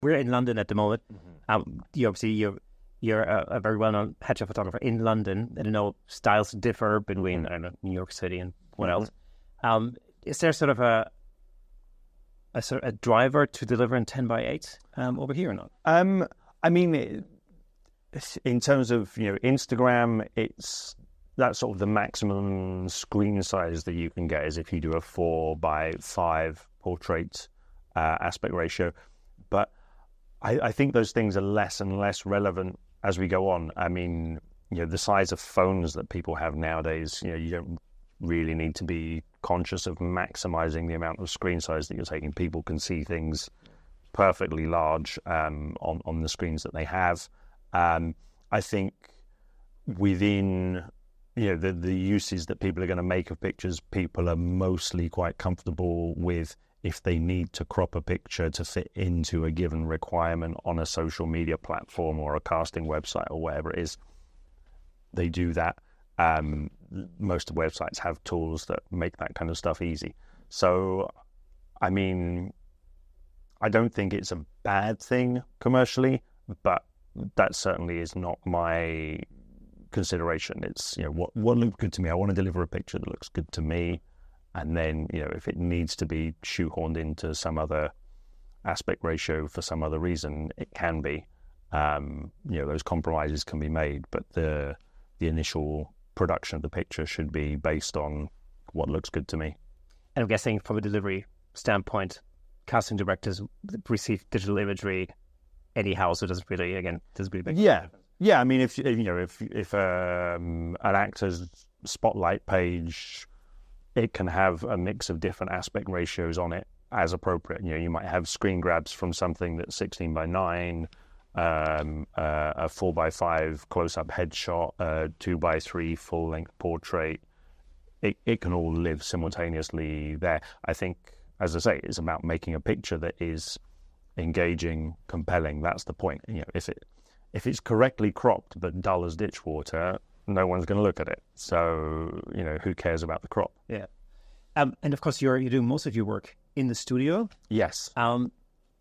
We're in London at the moment. You're a very well-known headshot photographer in London. I don't know, styles differ between New York City and what else. Is there sort of a driver to deliver in 10x8 over here or not? I mean, in terms of Instagram, that's sort of the maximum screen size that you can get is if you do a 4:5 portrait aspect ratio. But I think those things are less and less relevant as we go on. I mean, the size of phones that people have nowadays, you don't really need to be conscious of maximizing the amount of screen size that you're taking. People can see things perfectly large on the screens that they have. I think within the uses that people are going to make of pictures, people are mostly quite comfortable with if they need to crop a picture to fit into a given requirement on a social media platform or a casting website or whatever it is, they do that. Most of the websites have tools that make that kind of stuff easy. So, I mean, I don't think it's a bad thing commercially, but that certainly is not my consideration. It's, what looks good to me. I want to deliver a picture that looks good to me. And then, if it needs to be shoehorned into some other aspect ratio for some other reason, it can be. Those compromises can be made, but the initial production of the picture should be based on what looks good to me. And I'm guessing from a delivery standpoint, casting directors receive digital imagery anyhow, so it doesn't really make yeah. I mean, if an actor's spotlight page, it can have a mix of different aspect ratios on it as appropriate. You might have screen grabs from something that's 16:9, a 4:5 close-up headshot, a 2:3 full-length portrait. It can all live simultaneously there. I think, as I say, it's about making a picture that is engaging, compelling. That's the point. If it's correctly cropped but dull as ditch water, no one's going to look at it. So, who cares about the crop? Yeah. And of course, you're doing most of your work in the studio. Yes. Now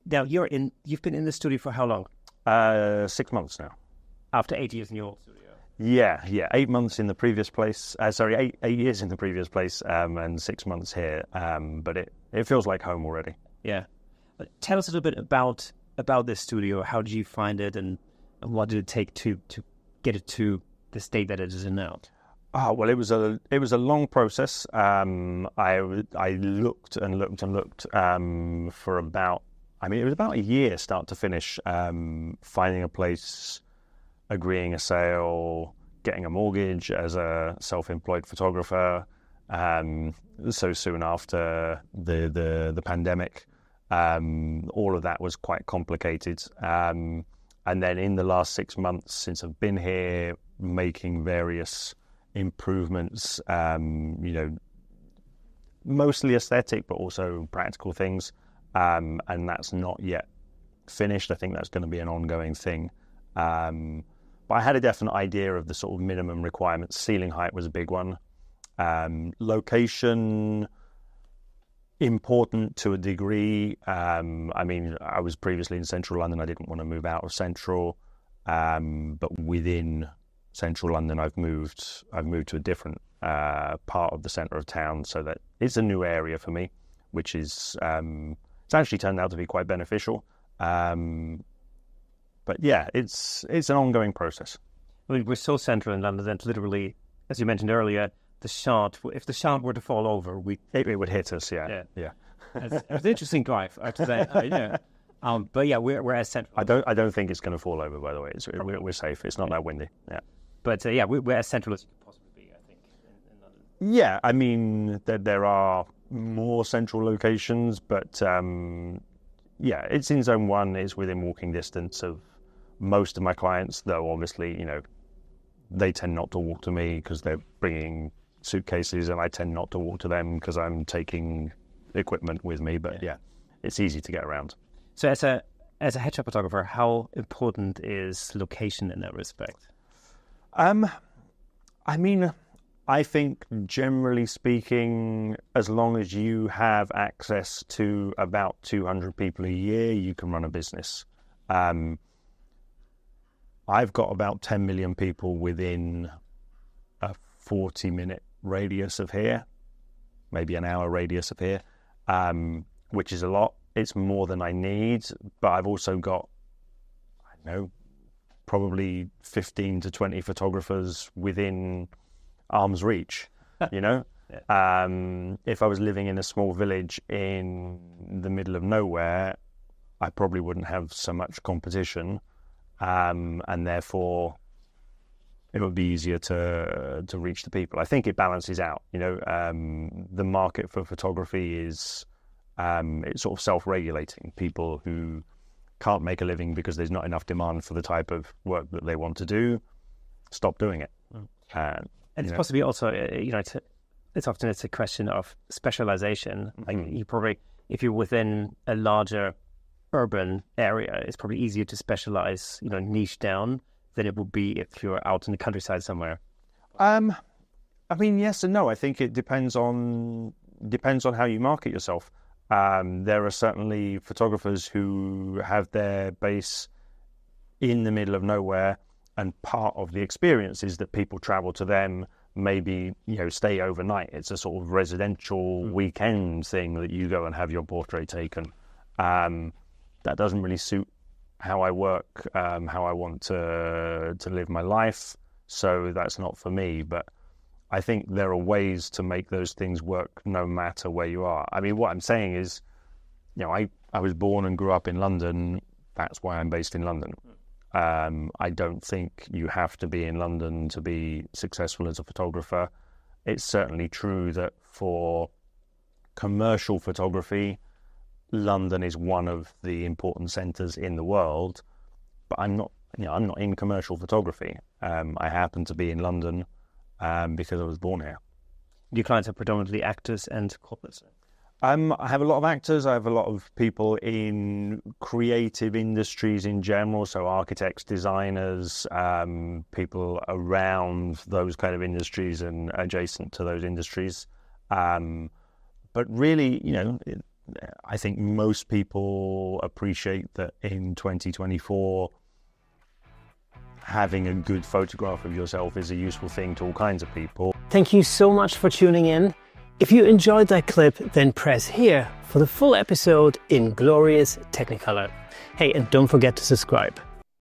you've been in the studio for how long? 6 months now. After 8 years in your old studio. Yeah. 8 months in the previous place. 8 years in the previous place, and 6 months here. But it feels like home already. Yeah. Tell us a little bit about this studio. How did you find it, and what did it take to get it to the state that it is in now? Well, it was a long process. I looked and looked and looked for about, it was about a year start to finish, finding a place, agreeing a sale, getting a mortgage as a self-employed photographer. So soon after the pandemic, all of that was quite complicated. And then in the last 6 months since I've been here, making various improvements, mostly aesthetic, but also practical things. And that's not yet finished. I think that's going to be an ongoing thing. But I had a definite idea of the sort of minimum requirements. Ceiling height was a big one. Location, important to a degree. I was previously in central London. I didn't want to move out of central. But within central London, I've moved to a different part of the centre of town, so that it's a new area for me, which is it's actually turned out to be quite beneficial. But yeah, it's an ongoing process. We're so central in London that literally, as you mentioned earlier, if the shard were to fall over, it would hit us. Yeah. It's an interesting drive, I have to say. But yeah, we're as central. I don't think it's going to fall over. By the way, we're safe. It's not that windy. Yeah. But we're as central as you could possibly be, I think, in London. Yeah, there are more central locations, but it's in Zone 1. It's within walking distance of most of my clients, though obviously, they tend not to walk to me because they're bringing suitcases, and I tend not to walk to them because I'm taking equipment with me. But yeah, it's easy to get around. So as a headshot photographer, how important is location in that respect? I think, generally speaking, as long as you have access to about 200 people a year, you can run a business. I've got about 10 million people within a 40-minute radius of here, maybe an hour radius of here, which is a lot. It's more than I need, but I've also got, I don't know, probably 15 to 20 photographers within arm's reach, you know? Yeah. If I was living in a small village in the middle of nowhere, I probably wouldn't have so much competition, and therefore it would be easier to reach the people. I think it balances out, you know. The market for photography is it's sort of self-regulating. People who can't make a living because there's not enough demand for the type of work that they want to do, stop doing it. And it's possibly also, you know, it's often a question of specialization. Like you probably, if you're within a larger urban area, it's probably easier to specialize, you know, niche down than it would be if you're out in the countryside somewhere. I mean, yes and no. I think it depends on how you market yourself. There are certainly photographers who have their base in the middle of nowhere, and part of the experience is that people travel to them, maybe, you know, stay overnight. It's a sort of residential weekend thing that you go and have your portrait taken. That doesn't really suit how I work, how I want to live my life. So that's not for me. But I think there are ways to make those things work no matter where you are. I mean, what I'm saying is, you know, I was born and grew up in London. That's why I'm based in London. I don't think you have to be in London to be successful as a photographer. It's certainly true that for commercial photography, London is one of the important centres in the world. But I'm not in commercial photography. I happen to be in London because I was born here. Your clients are predominantly actors and corporates? I have a lot of actors. I have a lot of people in creative industries in general, so architects, designers, people around those kind of industries and adjacent to those industries. But really, you know, I think most people appreciate that in 2024, having a good photograph of yourself is a useful thing to all kinds of people. Thank you so much for tuning in. If you enjoyed that clip, then press here for the full episode in glorious Technicolor. Hey, and don't forget to subscribe.